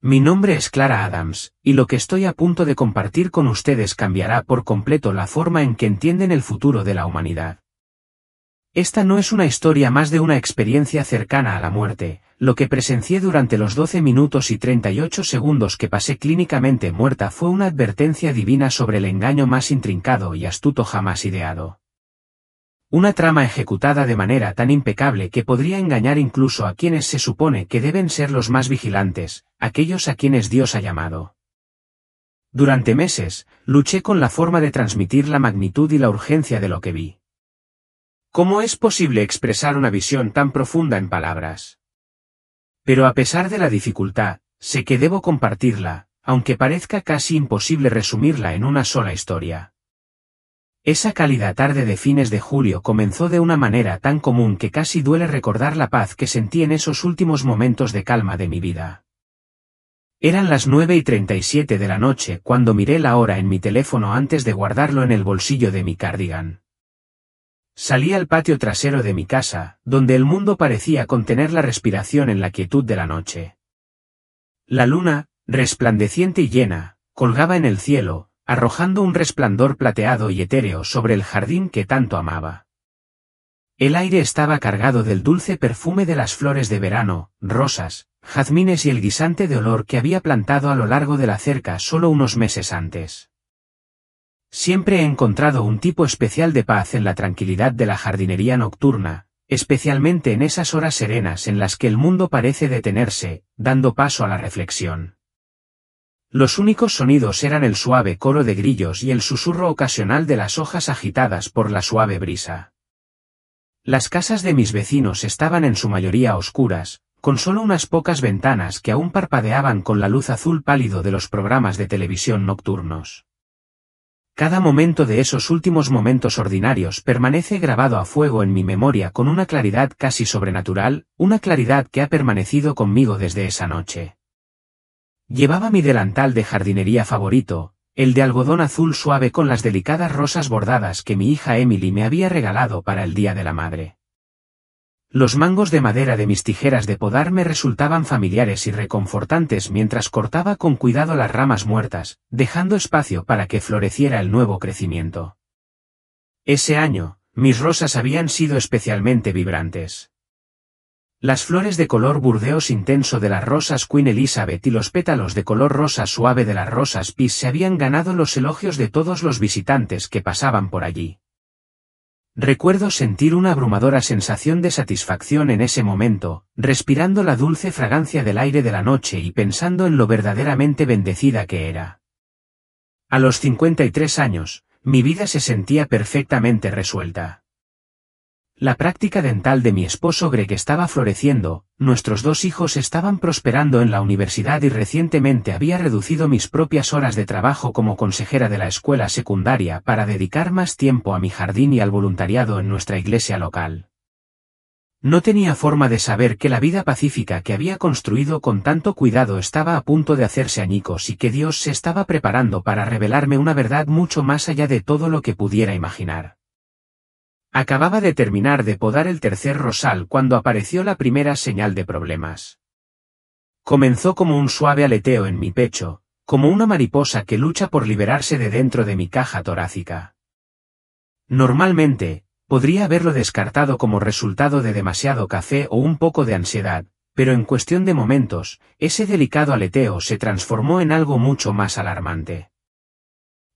Mi nombre es Clara Adams, y lo que estoy a punto de compartir con ustedes cambiará por completo la forma en que entienden el futuro de la humanidad. Esta no es una historia más de una experiencia cercana a la muerte. Lo que presencié durante los 12 minutos y 38 segundos que pasé clínicamente muerta fue una advertencia divina sobre el engaño más intrincado y astuto jamás ideado. Una trama ejecutada de manera tan impecable que podría engañar incluso a quienes se supone que deben ser los más vigilantes, aquellos a quienes Dios ha llamado. Durante meses, luché con la forma de transmitir la magnitud y la urgencia de lo que vi. ¿Cómo es posible expresar una visión tan profunda en palabras? Pero a pesar de la dificultad, sé que debo compartirla, aunque parezca casi imposible resumirla en una sola historia. Esa cálida tarde de fines de julio comenzó de una manera tan común que casi duele recordar la paz que sentí en esos últimos momentos de calma de mi vida. Eran las 9:37 de la noche cuando miré la hora en mi teléfono antes de guardarlo en el bolsillo de mi cardigan. Salí al patio trasero de mi casa, donde el mundo parecía contener la respiración en la quietud de la noche. La luna, resplandeciente y llena, colgaba en el cielo, arrojando un resplandor plateado y etéreo sobre el jardín que tanto amaba. El aire estaba cargado del dulce perfume de las flores de verano, rosas, jazmines y el guisante de olor que había plantado a lo largo de la cerca solo unos meses antes. Siempre he encontrado un tipo especial de paz en la tranquilidad de la jardinería nocturna, especialmente en esas horas serenas en las que el mundo parece detenerse, dando paso a la reflexión. Los únicos sonidos eran el suave coro de grillos y el susurro ocasional de las hojas agitadas por la suave brisa. Las casas de mis vecinos estaban en su mayoría oscuras, con solo unas pocas ventanas que aún parpadeaban con la luz azul pálido de los programas de televisión nocturnos. Cada momento de esos últimos momentos ordinarios permanece grabado a fuego en mi memoria con una claridad casi sobrenatural, una claridad que ha permanecido conmigo desde esa noche. Llevaba mi delantal de jardinería favorito, el de algodón azul suave con las delicadas rosas bordadas que mi hija Emily me había regalado para el Día de la Madre. Los mangos de madera de mis tijeras de podar me resultaban familiares y reconfortantes mientras cortaba con cuidado las ramas muertas, dejando espacio para que floreciera el nuevo crecimiento. Ese año, mis rosas habían sido especialmente vibrantes. Las flores de color burdeos intenso de las rosas Queen Elizabeth y los pétalos de color rosa suave de las rosas Peace se habían ganado los elogios de todos los visitantes que pasaban por allí. Recuerdo sentir una abrumadora sensación de satisfacción en ese momento, respirando la dulce fragancia del aire de la noche y pensando en lo verdaderamente bendecida que era. A los 53 años, mi vida se sentía perfectamente resuelta. La práctica dental de mi esposo Greg estaba floreciendo, nuestros 2 hijos estaban prosperando en la universidad y recientemente había reducido mis propias horas de trabajo como consejera de la escuela secundaria para dedicar más tiempo a mi jardín y al voluntariado en nuestra iglesia local. No tenía forma de saber que la vida pacífica que había construido con tanto cuidado estaba a punto de hacerse añicos y que Dios se estaba preparando para revelarme una verdad mucho más allá de todo lo que pudiera imaginar. Acababa de terminar de podar el tercer rosal cuando apareció la primera señal de problemas. Comenzó como un suave aleteo en mi pecho, como una mariposa que lucha por liberarse de dentro de mi caja torácica. Normalmente, podría haberlo descartado como resultado de demasiado café o un poco de ansiedad, pero en cuestión de momentos, ese delicado aleteo se transformó en algo mucho más alarmante.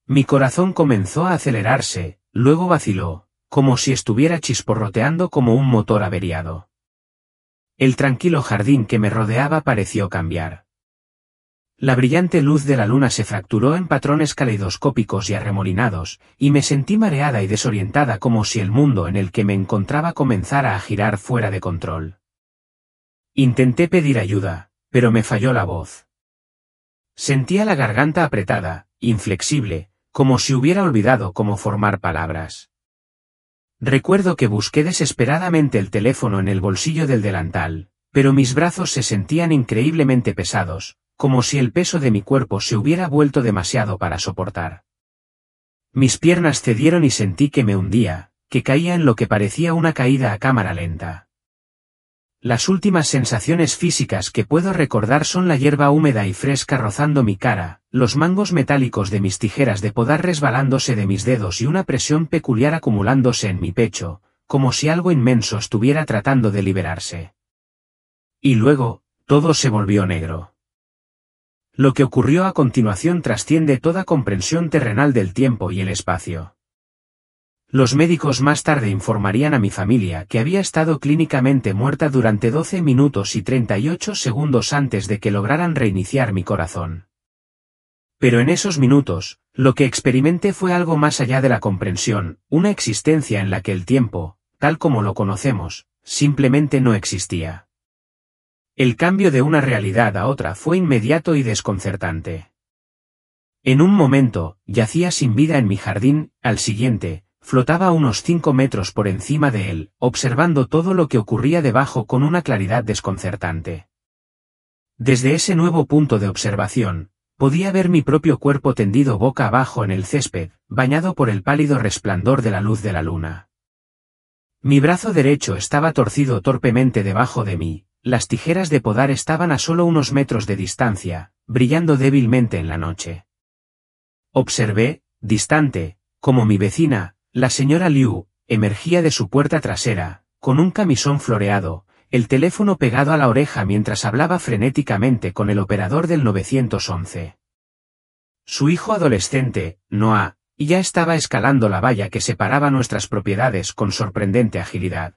Mi corazón comenzó a acelerarse, luego vaciló, como si estuviera chisporroteando como un motor averiado. El tranquilo jardín que me rodeaba pareció cambiar. La brillante luz de la luna se fracturó en patrones caleidoscópicos y arremolinados, y me sentí mareada y desorientada como si el mundo en el que me encontraba comenzara a girar fuera de control. Intenté pedir ayuda, pero me falló la voz. Sentía la garganta apretada, inflexible, como si hubiera olvidado cómo formar palabras. Recuerdo que busqué desesperadamente el teléfono en el bolsillo del delantal, pero mis brazos se sentían increíblemente pesados, como si el peso de mi cuerpo se hubiera vuelto demasiado para soportar. Mis piernas cedieron y sentí que me hundía, que caía en lo que parecía una caída a cámara lenta. Las últimas sensaciones físicas que puedo recordar son la hierba húmeda y fresca rozando mi cara, los mangos metálicos de mis tijeras de podar resbalándose de mis dedos y una presión peculiar acumulándose en mi pecho, como si algo inmenso estuviera tratando de liberarse. Y luego, todo se volvió negro. Lo que ocurrió a continuación trasciende toda comprensión terrenal del tiempo y el espacio. Los médicos más tarde informarían a mi familia que había estado clínicamente muerta durante 12 minutos y 38 segundos antes de que lograran reiniciar mi corazón. Pero en esos minutos, lo que experimenté fue algo más allá de la comprensión, una existencia en la que el tiempo, tal como lo conocemos, simplemente no existía. El cambio de una realidad a otra fue inmediato y desconcertante. En un momento, yacía sin vida en mi jardín, al siguiente, flotaba a unos 5 metros por encima de él, observando todo lo que ocurría debajo con una claridad desconcertante. Desde ese nuevo punto de observación, podía ver mi propio cuerpo tendido boca abajo en el césped, bañado por el pálido resplandor de la luz de la luna. Mi brazo derecho estaba torcido torpemente debajo de mí, las tijeras de podar estaban a solo unos metros de distancia, brillando débilmente en la noche. Observé, distante, como mi vecina, la señora Liu, emergía de su puerta trasera, con un camisón floreado, el teléfono pegado a la oreja mientras hablaba frenéticamente con el operador del 911. Su hijo adolescente, Noah, ya estaba escalando la valla que separaba nuestras propiedades con sorprendente agilidad.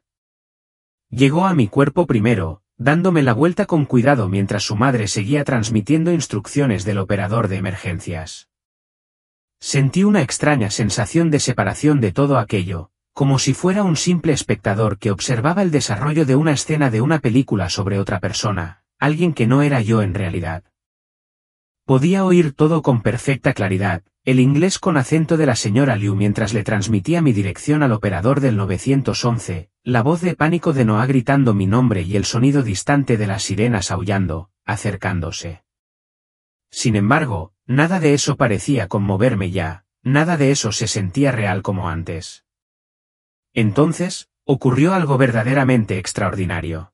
Llegó a mi cuerpo primero, dándome la vuelta con cuidado mientras su madre seguía transmitiendo instrucciones del operador de emergencias. Sentí una extraña sensación de separación de todo aquello, como si fuera un simple espectador que observaba el desarrollo de una escena de una película sobre otra persona, alguien que no era yo en realidad. Podía oír todo con perfecta claridad, el inglés con acento de la señora Liu mientras le transmitía mi dirección al operador del 911, la voz de pánico de Noah gritando mi nombre y el sonido distante de las sirenas aullando, acercándose. Sin embargo, nada de eso parecía conmoverme ya, nada de eso se sentía real como antes. Entonces, ocurrió algo verdaderamente extraordinario.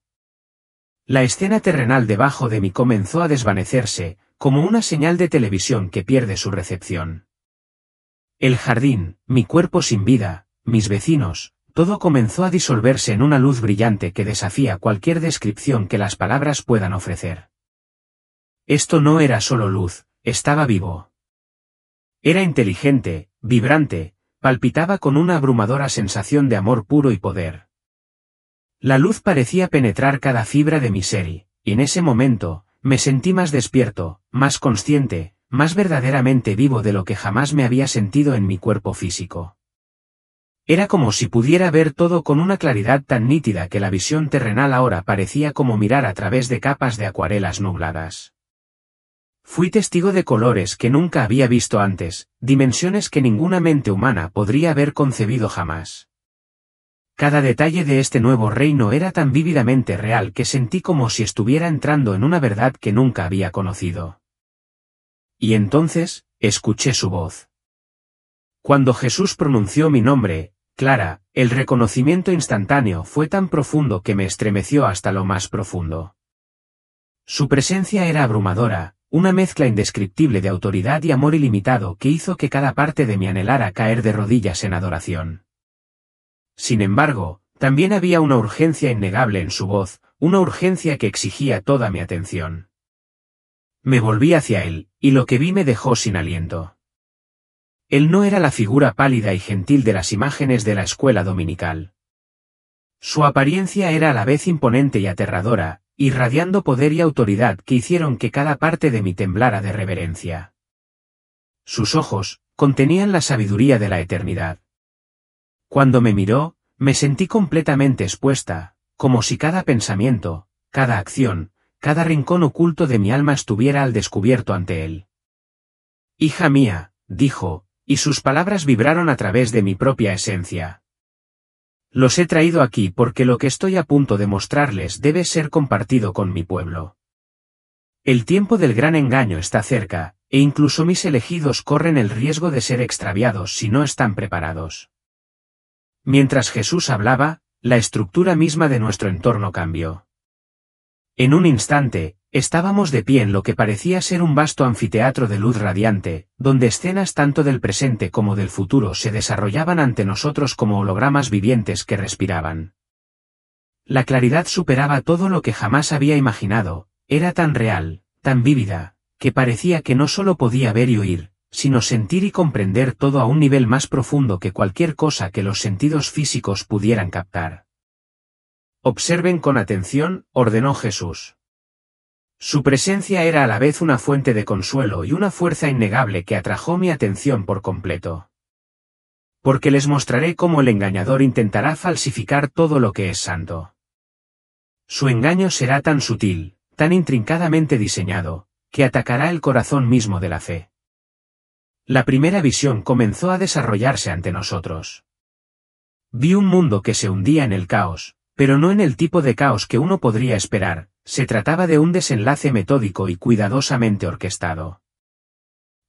La escena terrenal debajo de mí comenzó a desvanecerse, como una señal de televisión que pierde su recepción. El jardín, mi cuerpo sin vida, mis vecinos, todo comenzó a disolverse en una luz brillante que desafía cualquier descripción que las palabras puedan ofrecer. Esto no era solo luz, estaba vivo. Era inteligente, vibrante, palpitaba con una abrumadora sensación de amor puro y poder. La luz parecía penetrar cada fibra de mi ser y en ese momento, me sentí más despierto, más consciente, más verdaderamente vivo de lo que jamás me había sentido en mi cuerpo físico. Era como si pudiera ver todo con una claridad tan nítida que la visión terrenal ahora parecía como mirar a través de capas de acuarelas nubladas. Fui testigo de colores que nunca había visto antes, dimensiones que ninguna mente humana podría haber concebido jamás. Cada detalle de este nuevo reino era tan vívidamente real que sentí como si estuviera entrando en una verdad que nunca había conocido. Y entonces, escuché su voz. Cuando Jesús pronunció mi nombre, Clara, el reconocimiento instantáneo fue tan profundo que me estremeció hasta lo más profundo. Su presencia era abrumadora, una mezcla indescriptible de autoridad y amor ilimitado que hizo que cada parte de mí anhelara caer de rodillas en adoración. Sin embargo, también había una urgencia innegable en su voz, una urgencia que exigía toda mi atención. Me volví hacia él, y lo que vi me dejó sin aliento. Él no era la figura pálida y gentil de las imágenes de la escuela dominical. Su apariencia era a la vez imponente y aterradora, irradiando poder y autoridad que hicieron que cada parte de mí temblara de reverencia. Sus ojos contenían la sabiduría de la eternidad. Cuando me miró, me sentí completamente expuesta, como si cada pensamiento, cada acción, cada rincón oculto de mi alma estuviera al descubierto ante él. Hija mía, dijo, y sus palabras vibraron a través de mi propia esencia. Los he traído aquí porque lo que estoy a punto de mostrarles debe ser compartido con mi pueblo. El tiempo del gran engaño está cerca, e incluso mis elegidos corren el riesgo de ser extraviados si no están preparados. Mientras Jesús hablaba, la estructura misma de nuestro entorno cambió. En un instante, estábamos de pie en lo que parecía ser un vasto anfiteatro de luz radiante, donde escenas tanto del presente como del futuro se desarrollaban ante nosotros como hologramas vivientes que respiraban. La claridad superaba todo lo que jamás había imaginado, era tan real, tan vívida, que parecía que no solo podía ver y oír, sino sentir y comprender todo a un nivel más profundo que cualquier cosa que los sentidos físicos pudieran captar. Observen con atención, ordenó Jesús. Su presencia era a la vez una fuente de consuelo y una fuerza innegable que atrajo mi atención por completo. Porque les mostraré cómo el engañador intentará falsificar todo lo que es santo. Su engaño será tan sutil, tan intrincadamente diseñado, que atacará el corazón mismo de la fe. La primera visión comenzó a desarrollarse ante nosotros. Vi un mundo que se hundía en el caos, pero no en el tipo de caos que uno podría esperar, se trataba de un desenlace metódico y cuidadosamente orquestado.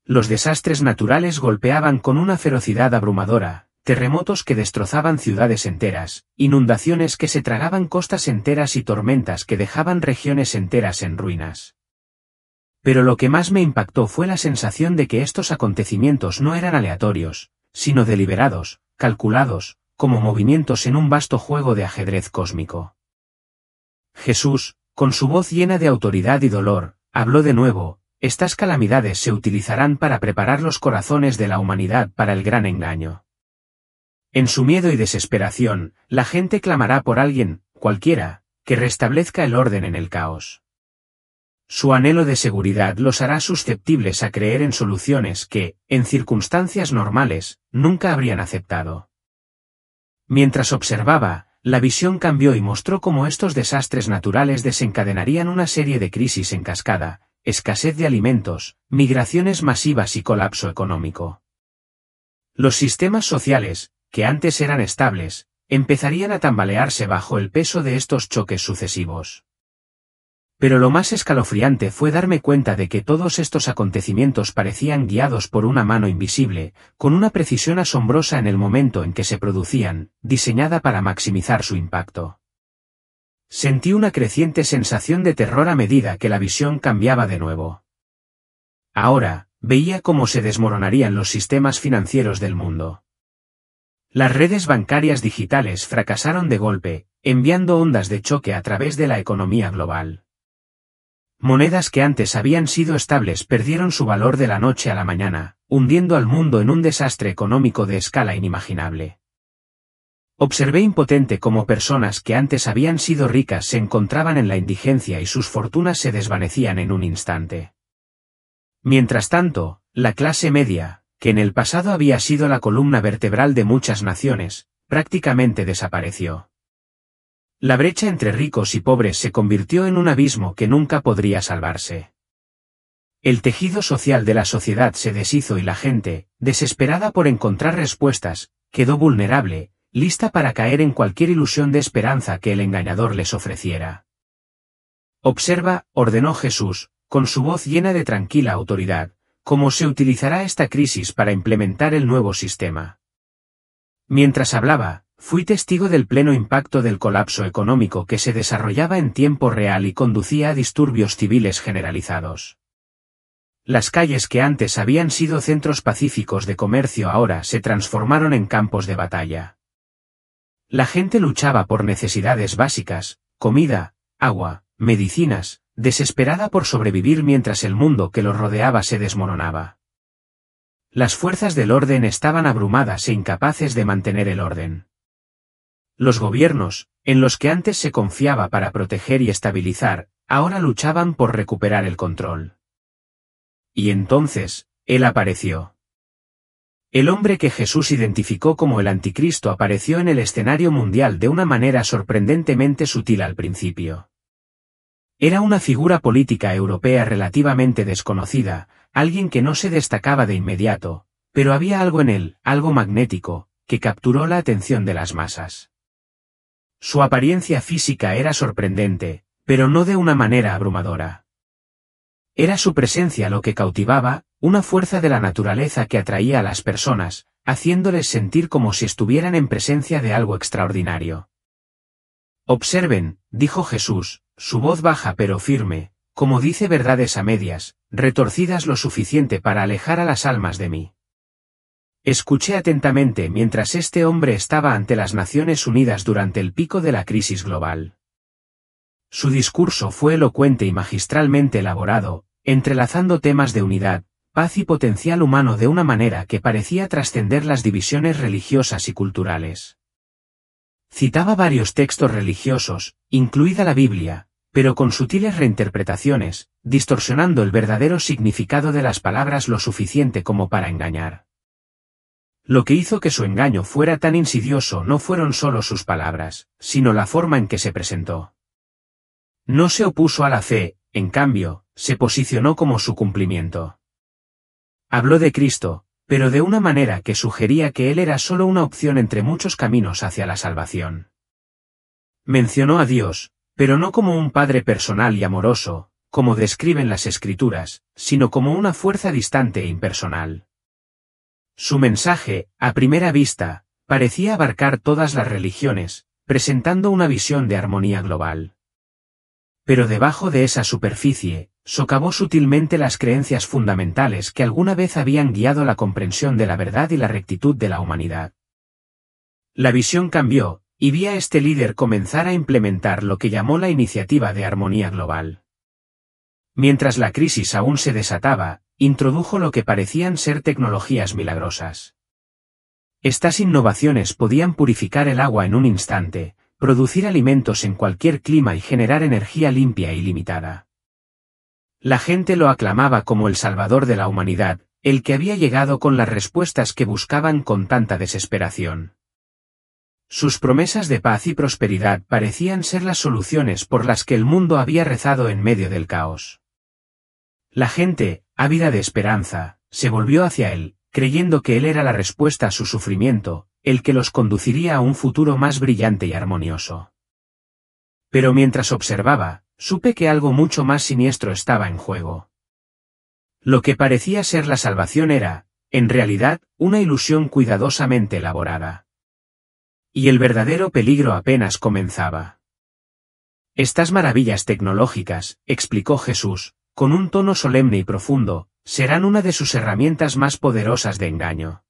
Los desastres naturales golpeaban con una ferocidad abrumadora, terremotos que destrozaban ciudades enteras, inundaciones que se tragaban costas enteras y tormentas que dejaban regiones enteras en ruinas. Pero lo que más me impactó fue la sensación de que estos acontecimientos no eran aleatorios, sino deliberados, calculados, como movimientos en un vasto juego de ajedrez cósmico. Jesús, con su voz llena de autoridad y dolor, habló de nuevo: estas calamidades se utilizarán para preparar los corazones de la humanidad para el gran engaño. En su miedo y desesperación, la gente clamará por alguien, cualquiera, que restablezca el orden en el caos. Su anhelo de seguridad los hará susceptibles a creer en soluciones que, en circunstancias normales, nunca habrían aceptado. Mientras observaba, la visión cambió y mostró cómo estos desastres naturales desencadenarían una serie de crisis en cascada, escasez de alimentos, migraciones masivas y colapso económico. Los sistemas sociales, que antes eran estables, empezarían a tambalearse bajo el peso de estos choques sucesivos. Pero lo más escalofriante fue darme cuenta de que todos estos acontecimientos parecían guiados por una mano invisible, con una precisión asombrosa en el momento en que se producían, diseñada para maximizar su impacto. Sentí una creciente sensación de terror a medida que la visión cambiaba de nuevo. Ahora, veía cómo se desmoronarían los sistemas financieros del mundo. Las redes bancarias digitales fracasaron de golpe, enviando ondas de choque a través de la economía global. Monedas que antes habían sido estables perdieron su valor de la noche a la mañana, hundiendo al mundo en un desastre económico de escala inimaginable. Observé impotente cómo personas que antes habían sido ricas se encontraban en la indigencia y sus fortunas se desvanecían en un instante. Mientras tanto, la clase media, que en el pasado había sido la columna vertebral de muchas naciones, prácticamente desapareció. La brecha entre ricos y pobres se convirtió en un abismo que nunca podría salvarse. El tejido social de la sociedad se deshizo y la gente, desesperada por encontrar respuestas, quedó vulnerable, lista para caer en cualquier ilusión de esperanza que el engañador les ofreciera. Observa, ordenó Jesús, con su voz llena de tranquila autoridad, cómo se utilizará esta crisis para implementar el nuevo sistema. Mientras hablaba, fui testigo del pleno impacto del colapso económico que se desarrollaba en tiempo real y conducía a disturbios civiles generalizados. Las calles que antes habían sido centros pacíficos de comercio ahora se transformaron en campos de batalla. La gente luchaba por necesidades básicas, comida, agua, medicinas, desesperada por sobrevivir mientras el mundo que los rodeaba se desmoronaba. Las fuerzas del orden estaban abrumadas e incapaces de mantener el orden. Los gobiernos, en los que antes se confiaba para proteger y estabilizar, ahora luchaban por recuperar el control. Y entonces, él apareció. El hombre que Jesús identificó como el anticristo apareció en el escenario mundial de una manera sorprendentemente sutil al principio. Era una figura política europea relativamente desconocida, alguien que no se destacaba de inmediato, pero había algo en él, algo magnético, que capturó la atención de las masas. Su apariencia física era sorprendente, pero no de una manera abrumadora. Era su presencia lo que cautivaba, una fuerza de la naturaleza que atraía a las personas, haciéndoles sentir como si estuvieran en presencia de algo extraordinario. Observen, dijo Jesús, su voz baja pero firme, como dice verdades a medias, retorcidas lo suficiente para alejar a las almas de mí. Escuché atentamente mientras este hombre estaba ante las Naciones Unidas durante el pico de la crisis global. Su discurso fue elocuente y magistralmente elaborado, entrelazando temas de unidad, paz y potencial humano de una manera que parecía trascender las divisiones religiosas y culturales. Citaba varios textos religiosos, incluida la Biblia, pero con sutiles reinterpretaciones, distorsionando el verdadero significado de las palabras lo suficiente como para engañar. Lo que hizo que su engaño fuera tan insidioso no fueron solo sus palabras, sino la forma en que se presentó. No se opuso a la fe, en cambio, se posicionó como su cumplimiento. Habló de Cristo, pero de una manera que sugería que Él era solo una opción entre muchos caminos hacia la salvación. Mencionó a Dios, pero no como un Padre personal y amoroso, como describen las Escrituras, sino como una fuerza distante e impersonal. Su mensaje, a primera vista, parecía abarcar todas las religiones, presentando una visión de armonía global. Pero debajo de esa superficie, socavó sutilmente las creencias fundamentales que alguna vez habían guiado la comprensión de la verdad y la rectitud de la humanidad. La visión cambió, y vi a este líder comenzar a implementar lo que llamó la iniciativa de armonía global. Mientras la crisis aún se desataba, introdujo lo que parecían ser tecnologías milagrosas. Estas innovaciones podían purificar el agua en un instante, producir alimentos en cualquier clima y generar energía limpia e ilimitada. La gente lo aclamaba como el salvador de la humanidad, el que había llegado con las respuestas que buscaban con tanta desesperación. Sus promesas de paz y prosperidad parecían ser las soluciones por las que el mundo había rezado en medio del caos. La gente, ávida de esperanza, se volvió hacia él, creyendo que él era la respuesta a su sufrimiento, el que los conduciría a un futuro más brillante y armonioso. Pero mientras observaba, supe que algo mucho más siniestro estaba en juego. Lo que parecía ser la salvación era, en realidad, una ilusión cuidadosamente elaborada. Y el verdadero peligro apenas comenzaba. Estas maravillas tecnológicas, explicó Jesús, con un tono solemne y profundo, serán una de sus herramientas más poderosas de engaño.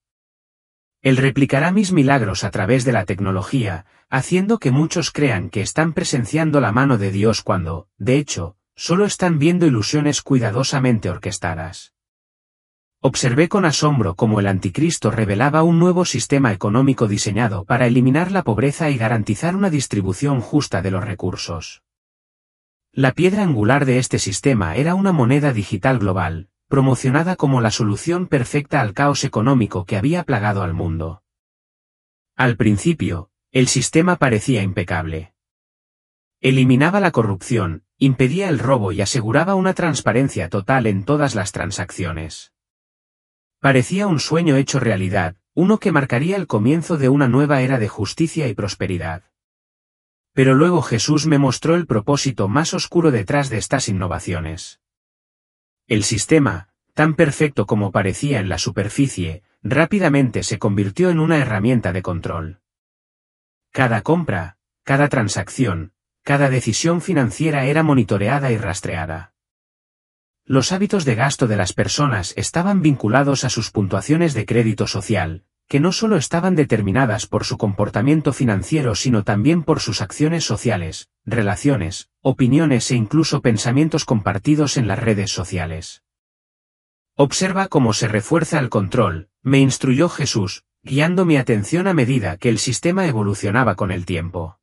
Él replicará mis milagros a través de la tecnología, haciendo que muchos crean que están presenciando la mano de Dios cuando, de hecho, solo están viendo ilusiones cuidadosamente orquestadas. Observé con asombro cómo el anticristo revelaba un nuevo sistema económico diseñado para eliminar la pobreza y garantizar una distribución justa de los recursos. La piedra angular de este sistema era una moneda digital global, promocionada como la solución perfecta al caos económico que había plagado al mundo. Al principio, el sistema parecía impecable. Eliminaba la corrupción, impedía el robo y aseguraba una transparencia total en todas las transacciones. Parecía un sueño hecho realidad, uno que marcaría el comienzo de una nueva era de justicia y prosperidad. Pero luego Jesús me mostró el propósito más oscuro detrás de estas innovaciones. El sistema, tan perfecto como parecía en la superficie, rápidamente se convirtió en una herramienta de control. Cada compra, cada transacción, cada decisión financiera era monitoreada y rastreada. Los hábitos de gasto de las personas estaban vinculados a sus puntuaciones de crédito social, que no solo estaban determinadas por su comportamiento financiero sino también por sus acciones sociales, relaciones, opiniones e incluso pensamientos compartidos en las redes sociales. Observa cómo se refuerza el control, me instruyó Jesús, guiando mi atención a medida que el sistema evolucionaba con el tiempo.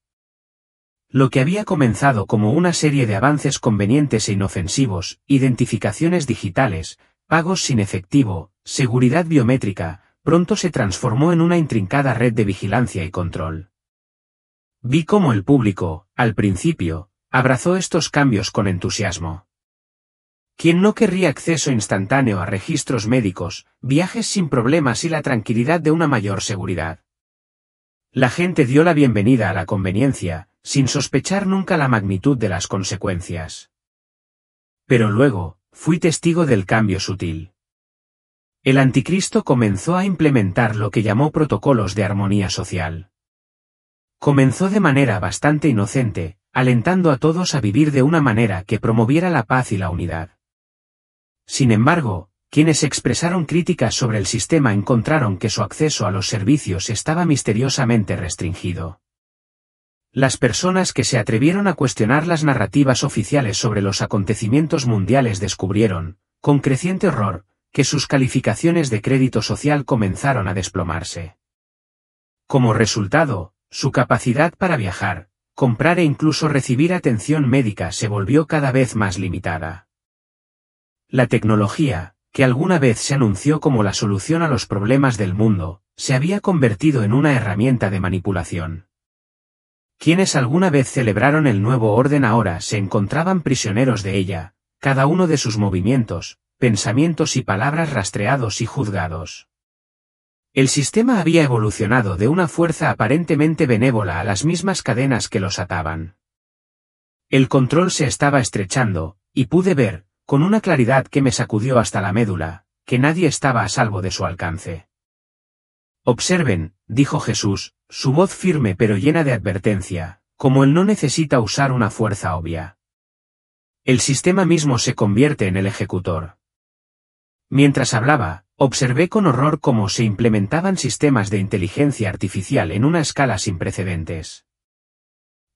Lo que había comenzado como una serie de avances convenientes e inofensivos, identificaciones digitales, pagos sin efectivo, seguridad biométrica, pronto se transformó en una intrincada red de vigilancia y control. Vi cómo el público, al principio, abrazó estos cambios con entusiasmo. ¿Quién no querría acceso instantáneo a registros médicos, viajes sin problemas y la tranquilidad de una mayor seguridad? La gente dio la bienvenida a la conveniencia, sin sospechar nunca la magnitud de las consecuencias. Pero luego, fui testigo del cambio sutil. El anticristo comenzó a implementar lo que llamó protocolos de armonía social. Comenzó de manera bastante inocente, alentando a todos a vivir de una manera que promoviera la paz y la unidad. Sin embargo, quienes expresaron críticas sobre el sistema encontraron que su acceso a los servicios estaba misteriosamente restringido. Las personas que se atrevieron a cuestionar las narrativas oficiales sobre los acontecimientos mundiales descubrieron, con creciente horror, que sus calificaciones de crédito social comenzaron a desplomarse. Como resultado, su capacidad para viajar, comprar e incluso recibir atención médica se volvió cada vez más limitada. La tecnología, que alguna vez se anunció como la solución a los problemas del mundo, se había convertido en una herramienta de manipulación. Quienes alguna vez celebraron el nuevo orden ahora se encontraban prisioneros de ella, cada uno de sus movimientos, pensamientos y palabras rastreados y juzgados. El sistema había evolucionado de una fuerza aparentemente benévola a las mismas cadenas que los ataban. El control se estaba estrechando, y pude ver, con una claridad que me sacudió hasta la médula, que nadie estaba a salvo de su alcance. Observen, dijo Jesús, su voz firme pero llena de advertencia, como él no necesita usar una fuerza obvia. El sistema mismo se convierte en el ejecutor. Mientras hablaba, observé con horror cómo se implementaban sistemas de inteligencia artificial en una escala sin precedentes.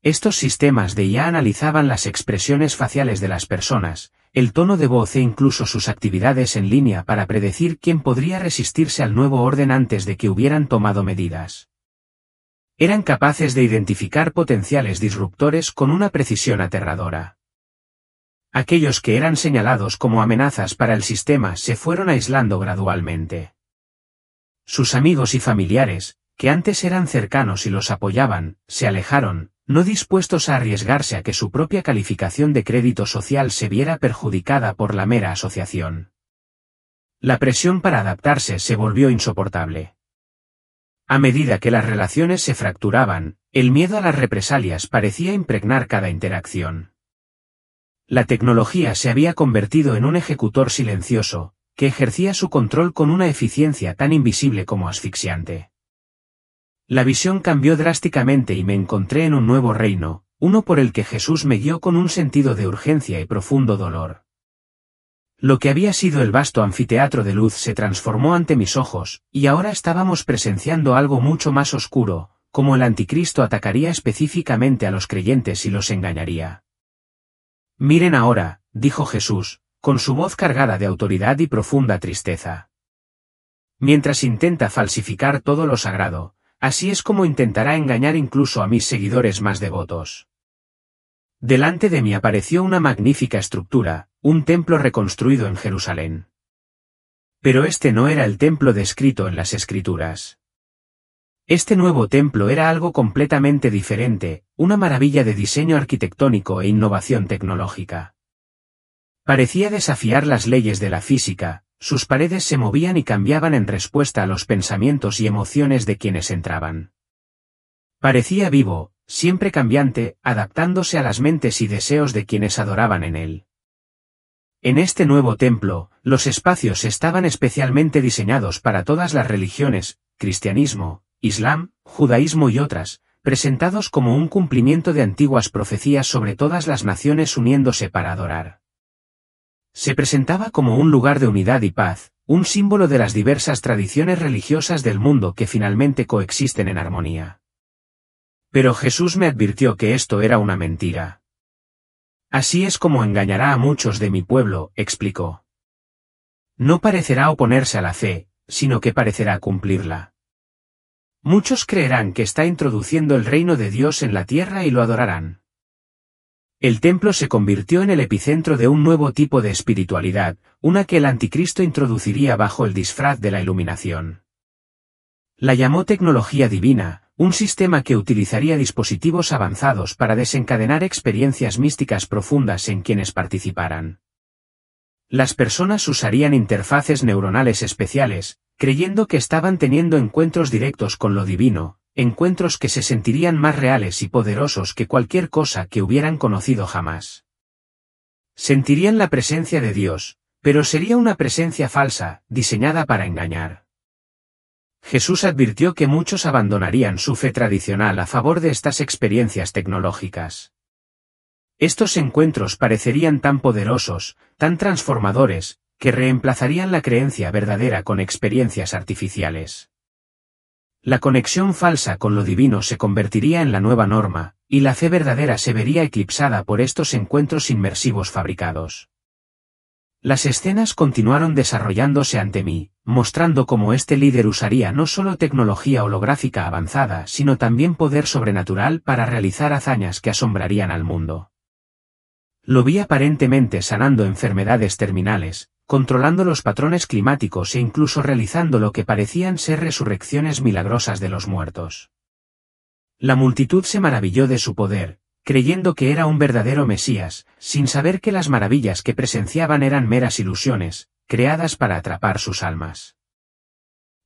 Estos sistemas de IA analizaban las expresiones faciales de las personas, el tono de voz e incluso sus actividades en línea para predecir quién podría resistirse al nuevo orden antes de que hubieran tomado medidas. Eran capaces de identificar potenciales disruptores con una precisión aterradora. Aquellos que eran señalados como amenazas para el sistema se fueron aislando gradualmente. Sus amigos y familiares, que antes eran cercanos y los apoyaban, se alejaron, no dispuestos a arriesgarse a que su propia calificación de crédito social se viera perjudicada por la mera asociación. La presión para adaptarse se volvió insoportable. A medida que las relaciones se fracturaban, el miedo a las represalias parecía impregnar cada interacción. La tecnología se había convertido en un ejecutor silencioso, que ejercía su control con una eficiencia tan invisible como asfixiante. La visión cambió drásticamente y me encontré en un nuevo reino, uno por el que Jesús me guió con un sentido de urgencia y profundo dolor. Lo que había sido el vasto anfiteatro de luz se transformó ante mis ojos, y ahora estábamos presenciando algo mucho más oscuro, como el anticristo atacaría específicamente a los creyentes y los engañaría. Miren ahora, dijo Jesús, con su voz cargada de autoridad y profunda tristeza. Mientras intenta falsificar todo lo sagrado, así es como intentará engañar incluso a mis seguidores más devotos. Delante de mí apareció una magnífica estructura, un templo reconstruido en Jerusalén. Pero este no era el templo descrito en las Escrituras. Este nuevo templo era algo completamente diferente, una maravilla de diseño arquitectónico e innovación tecnológica. Parecía desafiar las leyes de la física, sus paredes se movían y cambiaban en respuesta a los pensamientos y emociones de quienes entraban. Parecía vivo, siempre cambiante, adaptándose a las mentes y deseos de quienes adoraban en él. En este nuevo templo, los espacios estaban especialmente diseñados para todas las religiones, cristianismo, islam, judaísmo y otras, presentados como un cumplimiento de antiguas profecías sobre todas las naciones uniéndose para adorar. Se presentaba como un lugar de unidad y paz, un símbolo de las diversas tradiciones religiosas del mundo que finalmente coexisten en armonía. Pero Jesús me advirtió que esto era una mentira. Así es como engañará a muchos de mi pueblo, explicó. No parecerá oponerse a la fe, sino que parecerá cumplirla. Muchos creerán que está introduciendo el reino de Dios en la tierra y lo adorarán. El templo se convirtió en el epicentro de un nuevo tipo de espiritualidad, una que el anticristo introduciría bajo el disfraz de la iluminación. La llamó tecnología divina, un sistema que utilizaría dispositivos avanzados para desencadenar experiencias místicas profundas en quienes participaran. Las personas usarían interfaces neuronales especiales, creyendo que estaban teniendo encuentros directos con lo divino, encuentros que se sentirían más reales y poderosos que cualquier cosa que hubieran conocido jamás. Sentirían la presencia de Dios, pero sería una presencia falsa, diseñada para engañar. Jesús advirtió que muchos abandonarían su fe tradicional a favor de estas experiencias tecnológicas. Estos encuentros parecerían tan poderosos, tan transformadores, que reemplazarían la creencia verdadera con experiencias artificiales. La conexión falsa con lo divino se convertiría en la nueva norma, y la fe verdadera se vería eclipsada por estos encuentros inmersivos fabricados. Las escenas continuaron desarrollándose ante mí, mostrando cómo este líder usaría no solo tecnología holográfica avanzada, sino también poder sobrenatural para realizar hazañas que asombrarían al mundo. Lo vi aparentemente sanando enfermedades terminales, controlando los patrones climáticos e incluso realizando lo que parecían ser resurrecciones milagrosas de los muertos. La multitud se maravilló de su poder, creyendo que era un verdadero Mesías, sin saber que las maravillas que presenciaban eran meras ilusiones, creadas para atrapar sus almas.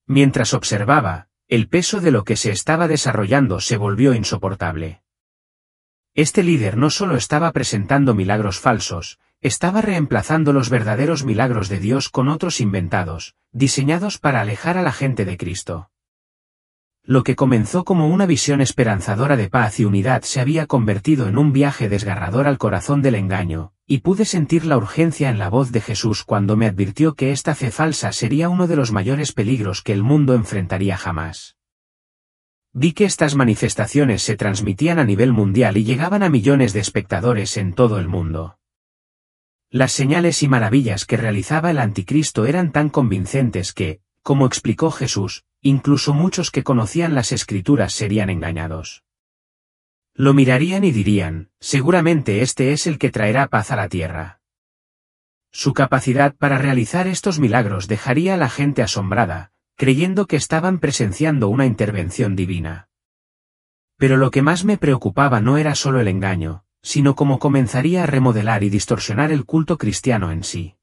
Mientras observaba, el peso de lo que se estaba desarrollando se volvió insoportable. Este líder no solo estaba presentando milagros falsos, estaba reemplazando los verdaderos milagros de Dios con otros inventados, diseñados para alejar a la gente de Cristo. Lo que comenzó como una visión esperanzadora de paz y unidad se había convertido en un viaje desgarrador al corazón del engaño, y pude sentir la urgencia en la voz de Jesús cuando me advirtió que esta fe falsa sería uno de los mayores peligros que el mundo enfrentaría jamás. Vi que estas manifestaciones se transmitían a nivel mundial y llegaban a millones de espectadores en todo el mundo. Las señales y maravillas que realizaba el anticristo eran tan convincentes que, como explicó Jesús, incluso muchos que conocían las Escrituras serían engañados. Lo mirarían y dirían, seguramente este es el que traerá paz a la tierra. Su capacidad para realizar estos milagros dejaría a la gente asombrada, creyendo que estaban presenciando una intervención divina. Pero lo que más me preocupaba no era solo el engaño, sino cómo comenzaría a remodelar y distorsionar el culto cristiano en sí.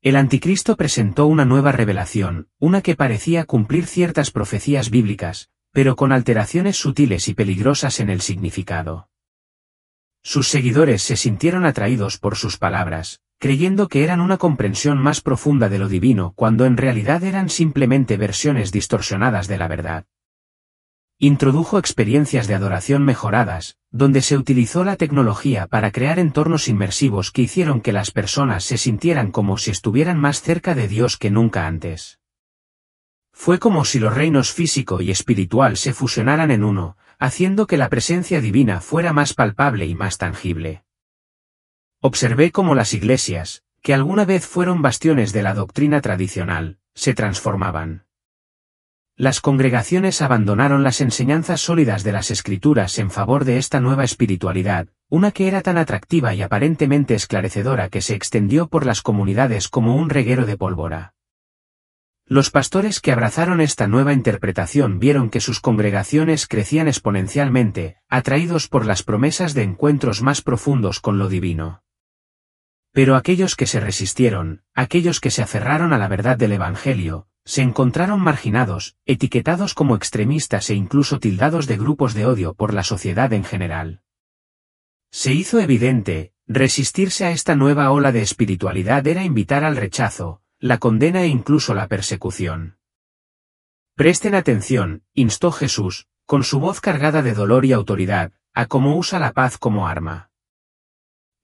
El anticristo presentó una nueva revelación, una que parecía cumplir ciertas profecías bíblicas, pero con alteraciones sutiles y peligrosas en el significado. Sus seguidores se sintieron atraídos por sus palabras, creyendo que eran una comprensión más profunda de lo divino cuando en realidad eran simplemente versiones distorsionadas de la verdad. Introdujo experiencias de adoración mejoradas, donde se utilizó la tecnología para crear entornos inmersivos que hicieron que las personas se sintieran como si estuvieran más cerca de Dios que nunca antes. Fue como si los reinos físico y espiritual se fusionaran en uno, haciendo que la presencia divina fuera más palpable y más tangible. Observé cómo las iglesias, que alguna vez fueron bastiones de la doctrina tradicional, se transformaban. Las congregaciones abandonaron las enseñanzas sólidas de las Escrituras en favor de esta nueva espiritualidad, una que era tan atractiva y aparentemente esclarecedora que se extendió por las comunidades como un reguero de pólvora. Los pastores que abrazaron esta nueva interpretación vieron que sus congregaciones crecían exponencialmente, atraídos por las promesas de encuentros más profundos con lo divino. Pero aquellos que se resistieron, aquellos que se aferraron a la verdad del Evangelio, se encontraron marginados, etiquetados como extremistas e incluso tildados de grupos de odio por la sociedad en general. Se hizo evidente, resistirse a esta nueva ola de espiritualidad era invitar al rechazo, la condena e incluso la persecución. Presten atención, instó Jesús, con su voz cargada de dolor y autoridad, a cómo usa la paz como arma.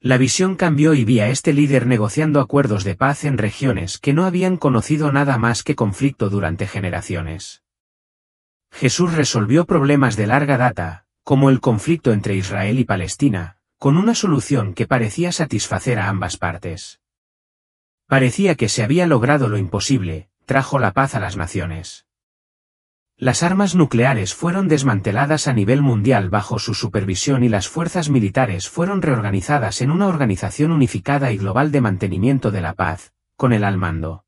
La visión cambió y vi a este líder negociando acuerdos de paz en regiones que no habían conocido nada más que conflicto durante generaciones. Jesús resolvió problemas de larga data, como el conflicto entre Israel y Palestina, con una solución que parecía satisfacer a ambas partes. Parecía que se había logrado lo imposible, trajo la paz a las naciones. Las armas nucleares fueron desmanteladas a nivel mundial bajo su supervisión y las fuerzas militares fueron reorganizadas en una organización unificada y global de mantenimiento de la paz, con él al mando.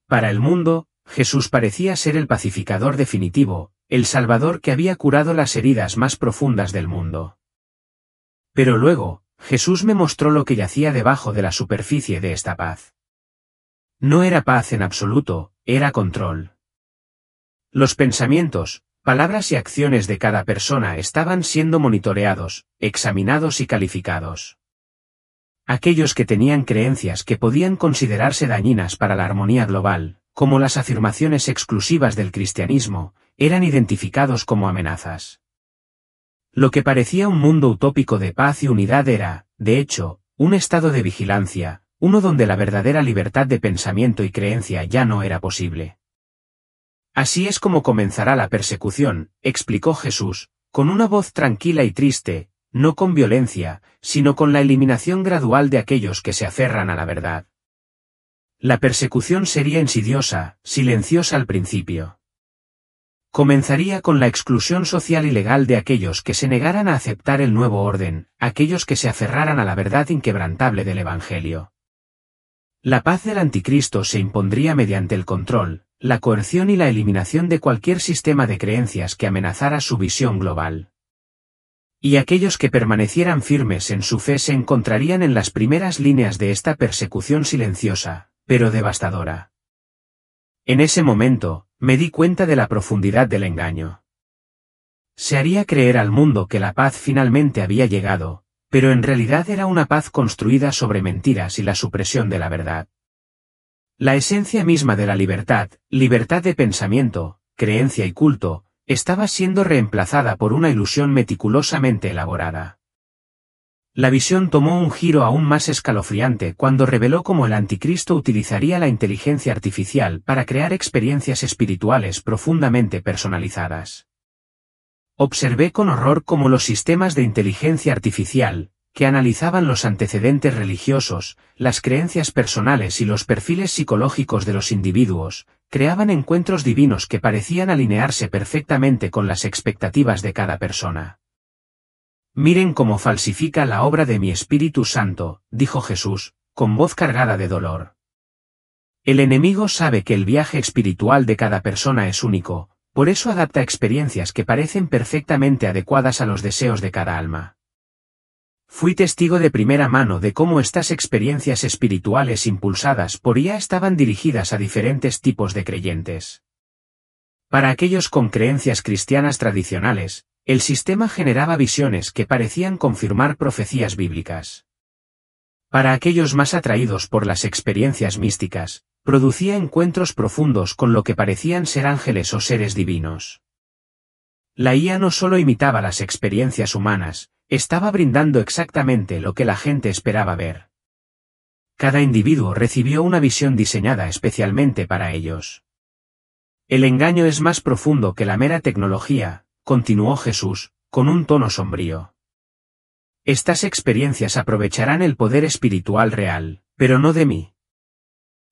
Para el mundo, Jesús parecía ser el pacificador definitivo, el Salvador que había curado las heridas más profundas del mundo. Pero luego, Jesús me mostró lo que yacía debajo de la superficie de esta paz. No era paz en absoluto, era control. Los pensamientos, palabras y acciones de cada persona estaban siendo monitoreados, examinados y calificados. Aquellos que tenían creencias que podían considerarse dañinas para la armonía global, como las afirmaciones exclusivas del cristianismo, eran identificados como amenazas. Lo que parecía un mundo utópico de paz y unidad era, de hecho, un estado de vigilancia, uno donde la verdadera libertad de pensamiento y creencia ya no era posible. Así es como comenzará la persecución, explicó Jesús, con una voz tranquila y triste, no con violencia, sino con la eliminación gradual de aquellos que se aferran a la verdad. La persecución sería insidiosa, silenciosa al principio. Comenzaría con la exclusión social y legal de aquellos que se negaran a aceptar el nuevo orden, aquellos que se aferraran a la verdad inquebrantable del Evangelio. La paz del anticristo se impondría mediante el control, la coerción y la eliminación de cualquier sistema de creencias que amenazara su visión global. Y aquellos que permanecieran firmes en su fe se encontrarían en las primeras líneas de esta persecución silenciosa, pero devastadora. En ese momento, me di cuenta de la profundidad del engaño. Se haría creer al mundo que la paz finalmente había llegado, pero en realidad era una paz construida sobre mentiras y la supresión de la verdad. La esencia misma de la libertad, libertad de pensamiento, creencia y culto, estaba siendo reemplazada por una ilusión meticulosamente elaborada. La visión tomó un giro aún más escalofriante cuando reveló cómo el anticristo utilizaría la inteligencia artificial para crear experiencias espirituales profundamente personalizadas. Observé con horror cómo los sistemas de inteligencia artificial, que analizaban los antecedentes religiosos, las creencias personales y los perfiles psicológicos de los individuos, creaban encuentros divinos que parecían alinearse perfectamente con las expectativas de cada persona. Miren cómo falsifica la obra de mi Espíritu Santo, dijo Jesús, con voz cargada de dolor. El enemigo sabe que el viaje espiritual de cada persona es único, por eso adapta experiencias que parecen perfectamente adecuadas a los deseos de cada alma. Fui testigo de primera mano de cómo estas experiencias espirituales impulsadas por IA estaban dirigidas a diferentes tipos de creyentes. Para aquellos con creencias cristianas tradicionales, el sistema generaba visiones que parecían confirmar profecías bíblicas. Para aquellos más atraídos por las experiencias místicas, producía encuentros profundos con lo que parecían ser ángeles o seres divinos. La IA no solo imitaba las experiencias humanas, estaba brindando exactamente lo que la gente esperaba ver. Cada individuo recibió una visión diseñada especialmente para ellos. El engaño es más profundo que la mera tecnología, continuó Jesús, con un tono sombrío. Estas experiencias aprovecharán el poder espiritual real, pero no de mí.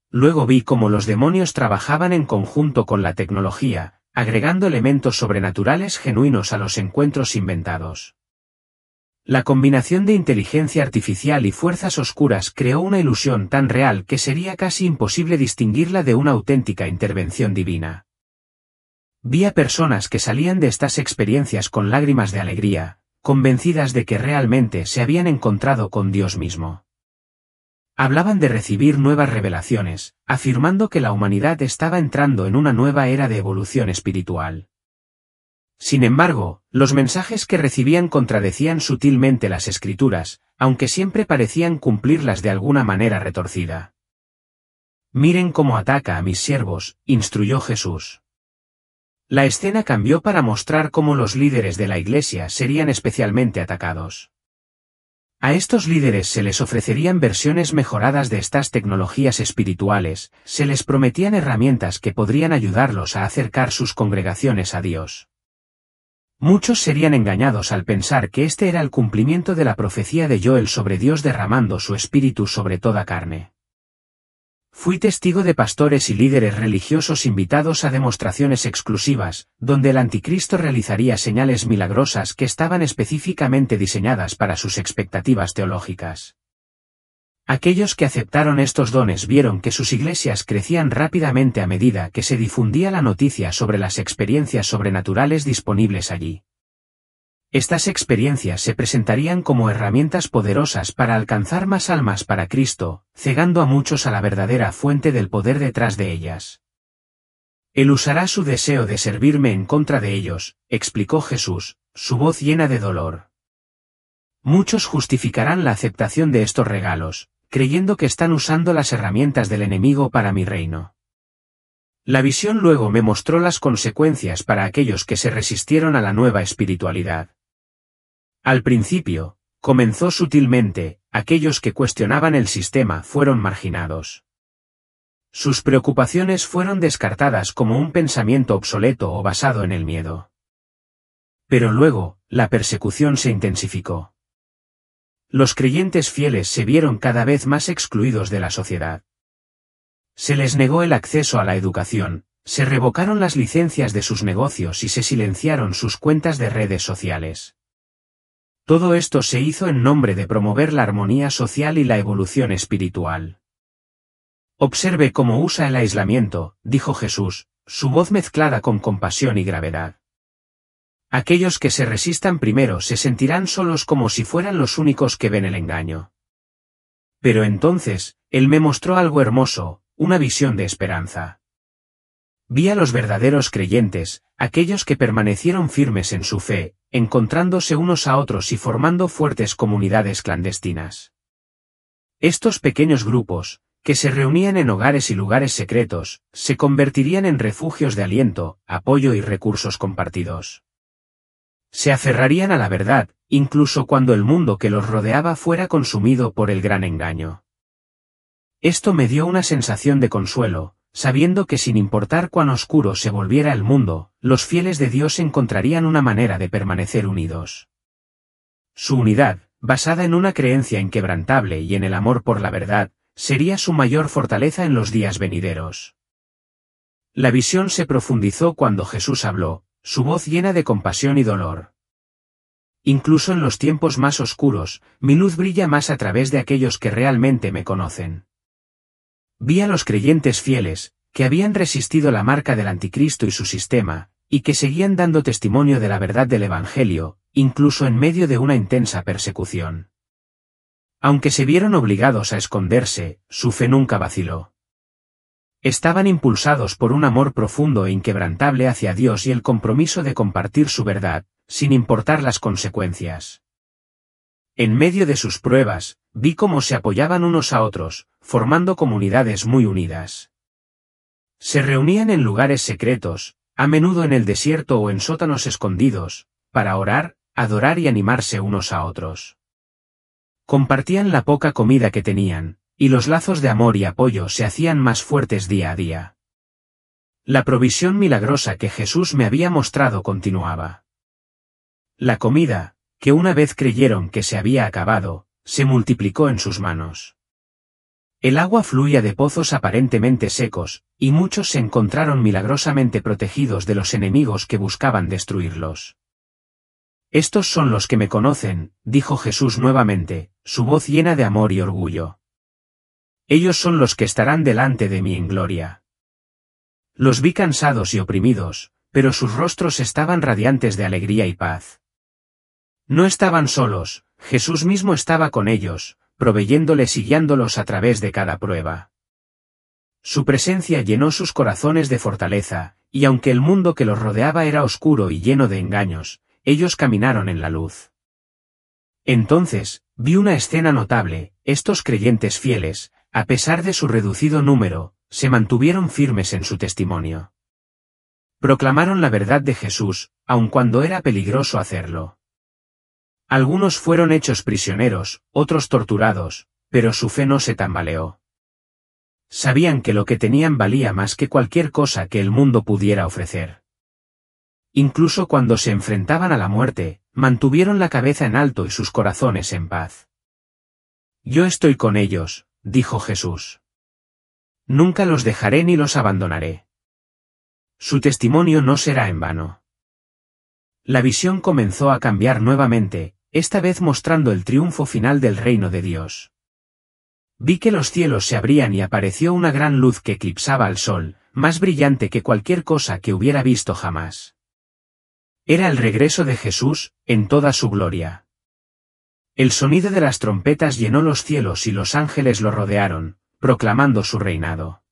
Luego vi cómo los demonios trabajaban en conjunto con la tecnología, agregando elementos sobrenaturales genuinos a los encuentros inventados. La combinación de inteligencia artificial y fuerzas oscuras creó una ilusión tan real que sería casi imposible distinguirla de una auténtica intervención divina. Vi a personas que salían de estas experiencias con lágrimas de alegría, convencidas de que realmente se habían encontrado con Dios mismo. Hablaban de recibir nuevas revelaciones, afirmando que la humanidad estaba entrando en una nueva era de evolución espiritual. Sin embargo, los mensajes que recibían contradecían sutilmente las Escrituras, aunque siempre parecían cumplirlas de alguna manera retorcida. Miren cómo ataca a mis siervos, instruyó Jesús. La escena cambió para mostrar cómo los líderes de la Iglesia serían especialmente atacados. A estos líderes se les ofrecerían versiones mejoradas de estas tecnologías espirituales, se les prometían herramientas que podrían ayudarlos a acercar sus congregaciones a Dios. Muchos serían engañados al pensar que este era el cumplimiento de la profecía de Joel sobre Dios derramando su espíritu sobre toda carne. Fui testigo de pastores y líderes religiosos invitados a demostraciones exclusivas, donde el anticristo realizaría señales milagrosas que estaban específicamente diseñadas para sus expectativas teológicas. Aquellos que aceptaron estos dones vieron que sus iglesias crecían rápidamente a medida que se difundía la noticia sobre las experiencias sobrenaturales disponibles allí. Estas experiencias se presentarían como herramientas poderosas para alcanzar más almas para Cristo, cegando a muchos a la verdadera fuente del poder detrás de ellas. Él usará su deseo de servirme en contra de ellos, explicó Jesús, su voz llena de dolor. Muchos justificarán la aceptación de estos regalos, creyendo que están usando las herramientas del enemigo para mi reino. La visión luego me mostró las consecuencias para aquellos que se resistieron a la nueva espiritualidad. Al principio, comenzó sutilmente, aquellos que cuestionaban el sistema fueron marginados. Sus preocupaciones fueron descartadas como un pensamiento obsoleto o basado en el miedo. Pero luego, la persecución se intensificó. Los creyentes fieles se vieron cada vez más excluidos de la sociedad. Se les negó el acceso a la educación, se revocaron las licencias de sus negocios y se silenciaron sus cuentas de redes sociales. Todo esto se hizo en nombre de promover la armonía social y la evolución espiritual. Observe cómo usa el aislamiento, dijo Jesús, su voz mezclada con compasión y gravedad. Aquellos que se resistan primero se sentirán solos como si fueran los únicos que ven el engaño. Pero entonces, Él me mostró algo hermoso, una visión de esperanza. Vi a los verdaderos creyentes, aquellos que permanecieron firmes en su fe, encontrándose unos a otros y formando fuertes comunidades clandestinas. Estos pequeños grupos, que se reunían en hogares y lugares secretos, se convertirían en refugios de aliento, apoyo y recursos compartidos. Se aferrarían a la verdad, incluso cuando el mundo que los rodeaba fuera consumido por el gran engaño. Esto me dio una sensación de consuelo, sabiendo que sin importar cuán oscuro se volviera el mundo, los fieles de Dios encontrarían una manera de permanecer unidos. Su unidad, basada en una creencia inquebrantable y en el amor por la verdad, sería su mayor fortaleza en los días venideros. La visión se profundizó cuando Jesús habló, su voz llena de compasión y dolor. Incluso en los tiempos más oscuros, mi luz brilla más a través de aquellos que realmente me conocen. Vi a los creyentes fieles, que habían resistido la marca del anticristo y su sistema, y que seguían dando testimonio de la verdad del Evangelio, incluso en medio de una intensa persecución. Aunque se vieron obligados a esconderse, su fe nunca vaciló. Estaban impulsados por un amor profundo e inquebrantable hacia Dios y el compromiso de compartir su verdad, sin importar las consecuencias. En medio de sus pruebas, vi cómo se apoyaban unos a otros, formando comunidades muy unidas. Se reunían en lugares secretos, a menudo en el desierto o en sótanos escondidos, para orar, adorar y animarse unos a otros. Compartían la poca comida que tenían, y los lazos de amor y apoyo se hacían más fuertes día a día. La provisión milagrosa que Jesús me había mostrado continuaba. La comida, que una vez creyeron que se había acabado, se multiplicó en sus manos. El agua fluía de pozos aparentemente secos, y muchos se encontraron milagrosamente protegidos de los enemigos que buscaban destruirlos. Estos son los que me conocen, dijo Jesús nuevamente, su voz llena de amor y orgullo. Ellos son los que estarán delante de mí en gloria. Los vi cansados y oprimidos, pero sus rostros estaban radiantes de alegría y paz. No estaban solos, Jesús mismo estaba con ellos, proveyéndoles y guiándolos a través de cada prueba. Su presencia llenó sus corazones de fortaleza, y aunque el mundo que los rodeaba era oscuro y lleno de engaños, ellos caminaron en la luz. Entonces, vi una escena notable, estos creyentes fieles, a pesar de su reducido número, se mantuvieron firmes en su testimonio. Proclamaron la verdad de Jesús, aun cuando era peligroso hacerlo. Algunos fueron hechos prisioneros, otros torturados, pero su fe no se tambaleó. Sabían que lo que tenían valía más que cualquier cosa que el mundo pudiera ofrecer. Incluso cuando se enfrentaban a la muerte, mantuvieron la cabeza en alto y sus corazones en paz. Yo estoy con ellos, dijo Jesús. Nunca los dejaré ni los abandonaré. Su testimonio no será en vano. La visión comenzó a cambiar nuevamente, esta vez mostrando el triunfo final del reino de Dios. Vi que los cielos se abrían y apareció una gran luz que eclipsaba al sol, más brillante que cualquier cosa que hubiera visto jamás. Era el regreso de Jesús, en toda su gloria. El sonido de las trompetas llenó los cielos y los ángeles lo rodearon, proclamando su reinado.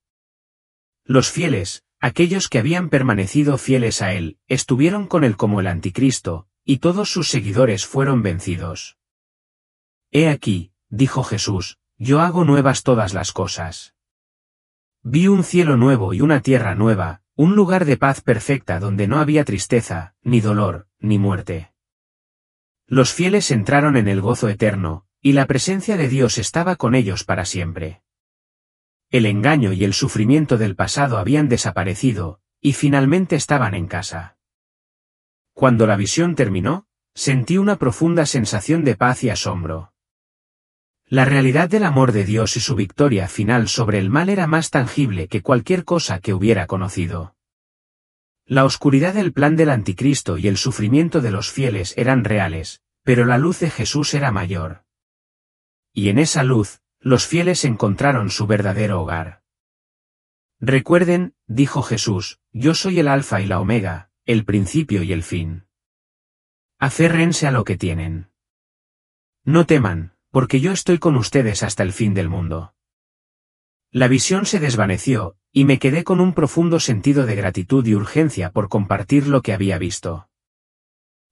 Los fieles, aquellos que habían permanecido fieles a él, estuvieron con él como el anticristo, y todos sus seguidores fueron vencidos. He aquí, dijo Jesús, yo hago nuevas todas las cosas. Vi un cielo nuevo y una tierra nueva, un lugar de paz perfecta donde no había tristeza, ni dolor, ni muerte. Los fieles entraron en el gozo eterno, y la presencia de Dios estaba con ellos para siempre. El engaño y el sufrimiento del pasado habían desaparecido, y finalmente estaban en casa. Cuando la visión terminó, sentí una profunda sensación de paz y asombro. La realidad del amor de Dios y su victoria final sobre el mal era más tangible que cualquier cosa que hubiera conocido. La oscuridad del plan del anticristo y el sufrimiento de los fieles eran reales, pero la luz de Jesús era mayor. Y en esa luz, los fieles encontraron su verdadero hogar. Recuerden, dijo Jesús, yo soy el Alfa y la Omega, el principio y el fin. Aférrense a lo que tienen. No teman, porque yo estoy con ustedes hasta el fin del mundo. La visión se desvaneció, y me quedé con un profundo sentido de gratitud y urgencia por compartir lo que había visto.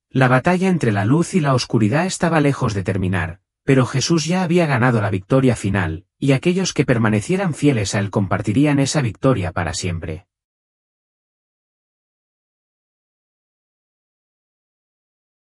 La batalla entre la luz y la oscuridad estaba lejos de terminar, pero Jesús ya había ganado la victoria final, y aquellos que permanecieran fieles a él compartirían esa victoria para siempre.